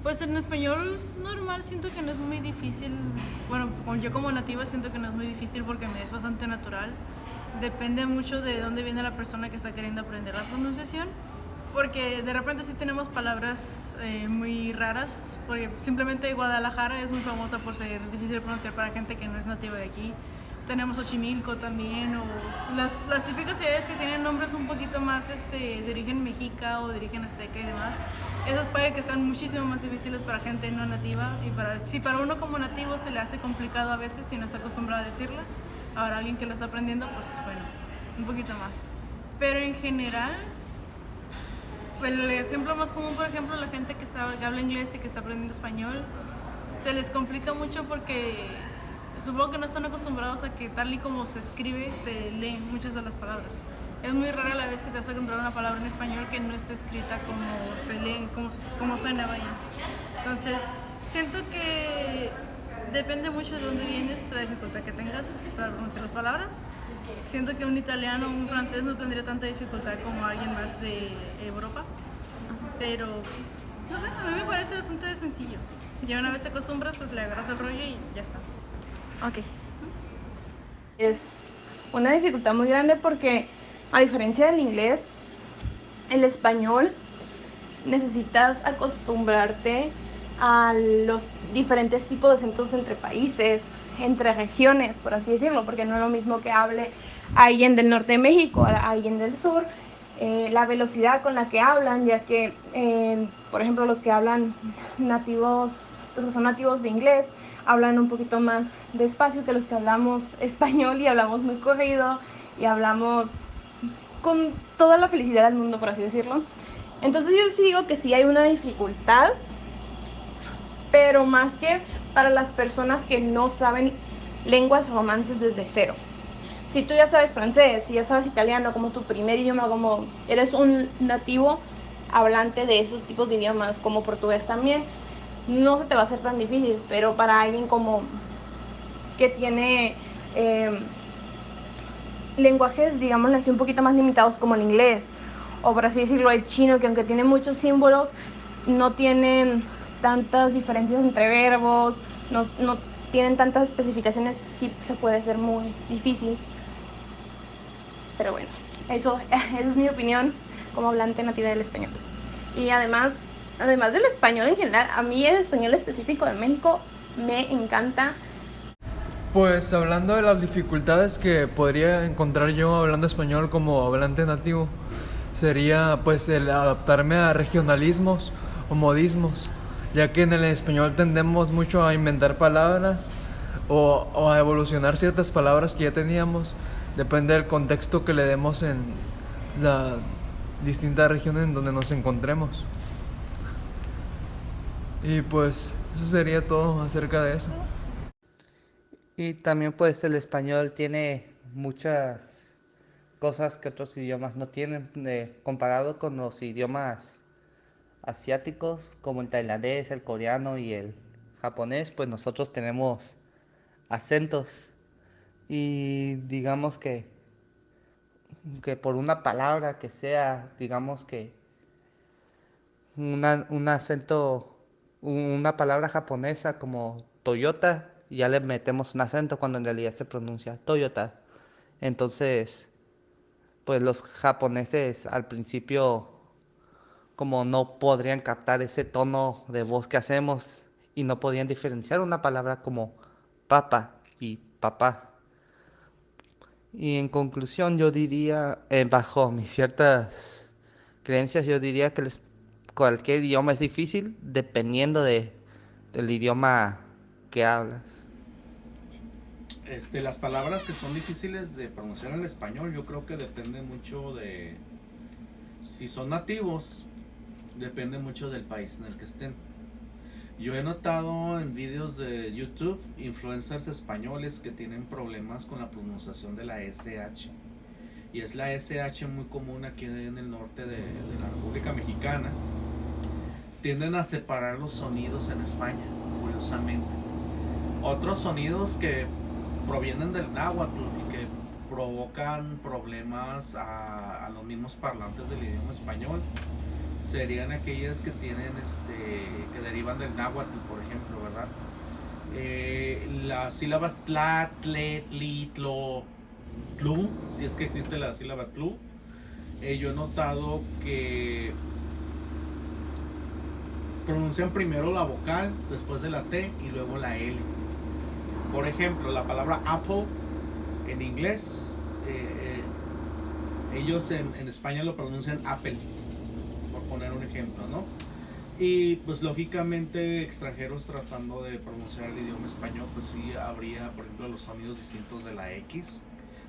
Pues en español normal siento que no es muy difícil. Bueno, yo como nativa siento que no es muy difícil porque me es bastante natural. Depende mucho de dónde viene la persona que está queriendo aprender la pronunciación. Porque de repente sí tenemos palabras muy raras. Porque simplemente Guadalajara es muy famosa por ser difícil de pronunciar para gente que no es nativa de aquí. Tenemos Xochimilco también, o las típicas ciudades que tienen nombres un poquito más de origen mexica o de origen azteca y demás. Esos puede que sean muchísimo más difíciles para gente no nativa, y si para uno como nativo se le hace complicado a veces si no está acostumbrado a decirlas, ahora alguien que lo está aprendiendo, pues bueno, un poquito más. Pero en general, el ejemplo más común, por ejemplo, la gente que habla inglés y que está aprendiendo español, se les complica mucho porque supongo que no están acostumbrados a que tal y como se escribe, se leen muchas de las palabras. Es muy rara la vez que te vas a encontrar una palabra en español que no esté escrita como se lee, como suena, vaya. Entonces, siento que depende mucho de dónde vienes, la dificultad que tengas para pronunciar las palabras. Siento que un italiano o un francés no tendría tanta dificultad como alguien más de Europa, pero no sé, a mí me parece bastante sencillo. Ya una vez te acostumbras, pues le agarras el rollo y ya está. Ok. Es una dificultad muy grande porque, a diferencia del inglés, el español necesitas acostumbrarte a los diferentes tipos de acentos entre países, entre regiones, por así decirlo, porque no es lo mismo que hable alguien del norte de México a alguien del sur. La velocidad con la que hablan, ya que, por ejemplo, los que hablan nativos, los que son nativos de inglés, hablan un poquito más despacio que los que hablamos español y hablamos muy corrido y hablamos con toda la felicidad del mundo, por así decirlo. Entonces yo sí digo que sí hay una dificultad, pero más que para las personas que no saben lenguas romances desde cero. Si tú ya sabes francés, si ya sabes italiano como tu primer idioma, como eres un nativo hablante de esos tipos de idiomas, como portugués también, no se te va a hacer tan difícil, pero para alguien como que tiene lenguajes, digamos así, un poquito más limitados como el inglés, o por así decirlo, el chino, que aunque tiene muchos símbolos, no tienen tantas diferencias entre verbos, no tienen tantas especificaciones, sí se puede ser muy difícil. Pero bueno, esa es mi opinión como hablante nativa del español. Y además del español en general, a mí el español específico de México me encanta. Pues hablando de las dificultades que podría encontrar yo hablando español como hablante nativo, sería pues el adaptarme a regionalismos o modismos, ya que en el español tendemos mucho a inventar palabras o a evolucionar ciertas palabras que ya teníamos, depende del contexto que le demos en la distinta región en donde nos encontremos. Y pues eso sería todo acerca de eso. Y también pues el español tiene muchas cosas que otros idiomas no tienen, comparado con los idiomas asiáticos como el tailandés, el coreano y el japonés, pues nosotros tenemos acentos y digamos que por una palabra que sea, digamos que un acento, una palabra japonesa como Toyota, ya le metemos un acento cuando en realidad se pronuncia Toyota. Entonces, pues los japoneses al principio como no podrían captar ese tono de voz que hacemos y no podían diferenciar una palabra como papa y papá. Y en conclusión, yo diría, bajo mis ciertas creencias, yo diría que cualquier idioma es difícil dependiendo del idioma que hablas. Las palabras que son difíciles de pronunciar en el español, yo creo que depende mucho de si son nativos, depende mucho del país en el que estén. Yo he notado en vídeos de YouTube influencers españoles que tienen problemas con la pronunciación de la SH. Y es la SH muy común aquí en el norte de la República Mexicana. Tienden a separar los sonidos en España, curiosamente. Otros sonidos que provienen del náhuatl y que provocan problemas a los mismos parlantes del idioma español serían aquellas que tienen que derivan del náhuatl, por ejemplo, ¿verdad? Las sílabas tla, tle, tli, tlo, tlu, si es que existe la sílaba tlu, yo he notado que pronuncian primero la vocal, después de la T y luego la L. Por ejemplo, la palabra apple en inglés, ellos en España lo pronuncian apple, por poner un ejemplo, ¿no? Y pues lógicamente extranjeros tratando de pronunciar el idioma español, pues sí habría, por ejemplo, los sonidos distintos de la X.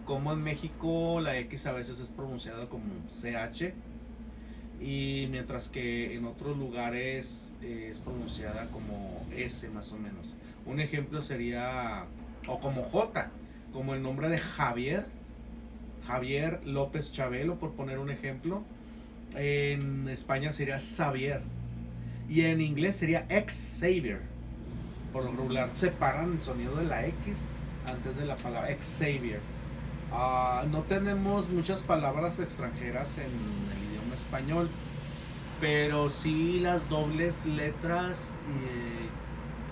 Como en México la X a veces es pronunciada como CH, y mientras que en otros lugares es pronunciada como S más o menos. Un ejemplo sería, o como J, como el nombre de Javier López Chabelo, por poner un ejemplo. En España sería Xavier, y en inglés sería Xavier. Por lo regular separan el sonido de la X antes de la palabra Xavier. No tenemos muchas palabras extranjeras en el idioma español, pero sí las dobles letras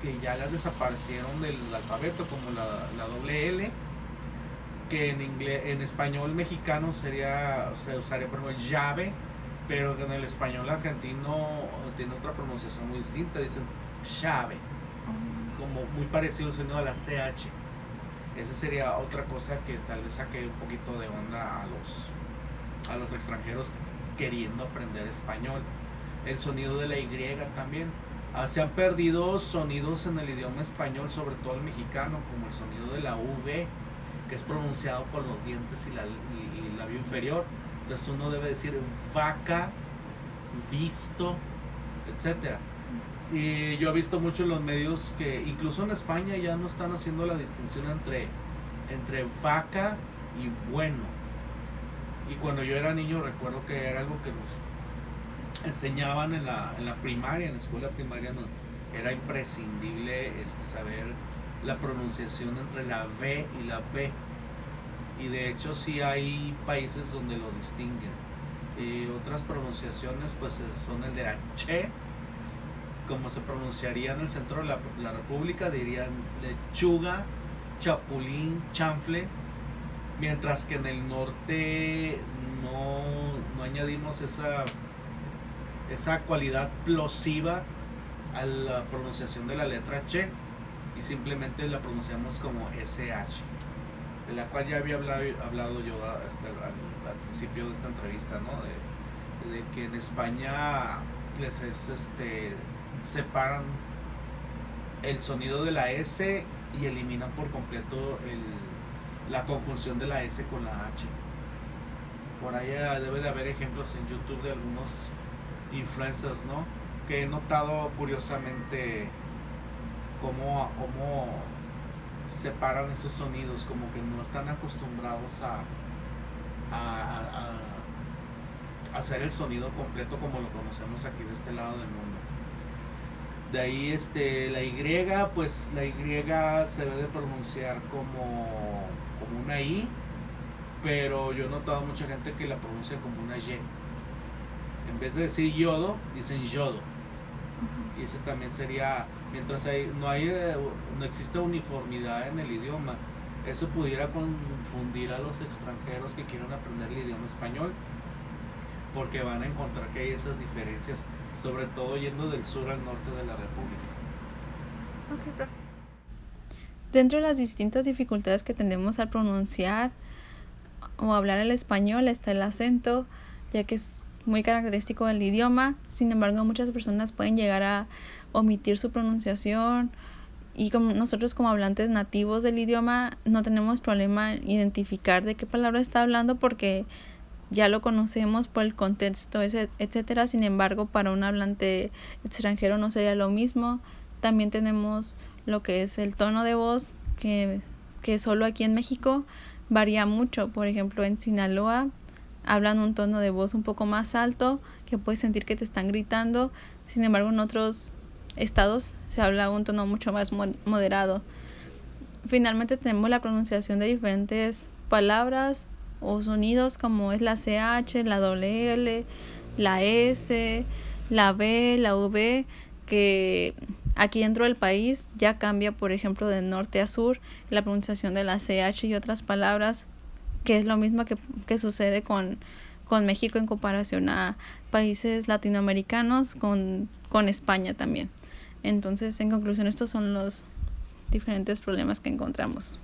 que ya las desaparecieron del alfabeto, como la doble L, que en español mexicano se usaría por ejemplo llave, pero en el español argentino tiene otra pronunciación muy distinta, dicen llave, como muy parecido al sonido de la CH. Esa sería otra cosa que tal vez saque un poquito de onda a los extranjeros queriendo aprender español. El sonido de la Y también. Se han perdido sonidos en el idioma español, sobre todo el mexicano, como el sonido de la V, que es pronunciado por los dientes y el labio inferior. Entonces uno debe decir vaca, visto, etcétera. Y yo he visto mucho en los medios que incluso en España ya no están haciendo la distinción entre vaca y bueno. Y cuando yo era niño recuerdo que era algo que nos enseñaban en la primaria, en la escuela primaria, no, era imprescindible saber la pronunciación entre la V y la B. Y de hecho sí hay países donde lo distinguen. Otras pronunciaciones pues son el de la che, como se pronunciaría en el centro de la República, dirían lechuga, chapulín, chanfle, mientras que en el norte no añadimos esa cualidad plosiva a la pronunciación de la letra che, y simplemente la pronunciamos como SH, de la cual ya había hablado yo al principio de esta entrevista, ¿no? De que en España les separan el sonido de la S y eliminan por completo la conjunción de la S con la H. Por ahí debe de haber ejemplos en YouTube de algunos influencers, ¿no? Que he notado curiosamente cómo separan esos sonidos, como que no están acostumbrados a hacer el sonido completo como lo conocemos aquí de este lado del mundo. De ahí la Y, pues la Y se debe de pronunciar como una I, pero yo he notado mucha gente que la pronuncia como una Y. En vez de decir yodo, dicen yodo. Y ese también sería, mientras no existe uniformidad en el idioma, eso pudiera confundir a los extranjeros que quieren aprender el idioma español, porque van a encontrar que hay esas diferencias, sobre todo yendo del sur al norte de la República. Okay, perfecto. Dentro de las distintas dificultades que tenemos al pronunciar o hablar el español está el acento, ya que es muy característico del idioma. Sin embargo, muchas personas pueden llegar a omitir su pronunciación, y como nosotros como hablantes nativos del idioma no tenemos problema en identificar de qué palabra está hablando porque ya lo conocemos por el contexto, etcétera. Sin embargo, para un hablante extranjero no sería lo mismo. También tenemos lo que es el tono de voz, que solo aquí en México varía mucho. Por ejemplo, en Sinaloa hablan un tono de voz un poco más alto, que puedes sentir que te están gritando. Sin embargo, en otros estados se habla un tono mucho más moderado. Finalmente tenemos la pronunciación de diferentes palabras o sonidos, como es la CH, la doble L, la S, la B, la V, que aquí dentro del país ya cambia, por ejemplo, de norte a sur, la pronunciación de la CH y otras palabras, que es lo mismo que sucede con México en comparación a países latinoamericanos, con España también. Entonces, en conclusión, estos son los diferentes problemas que encontramos.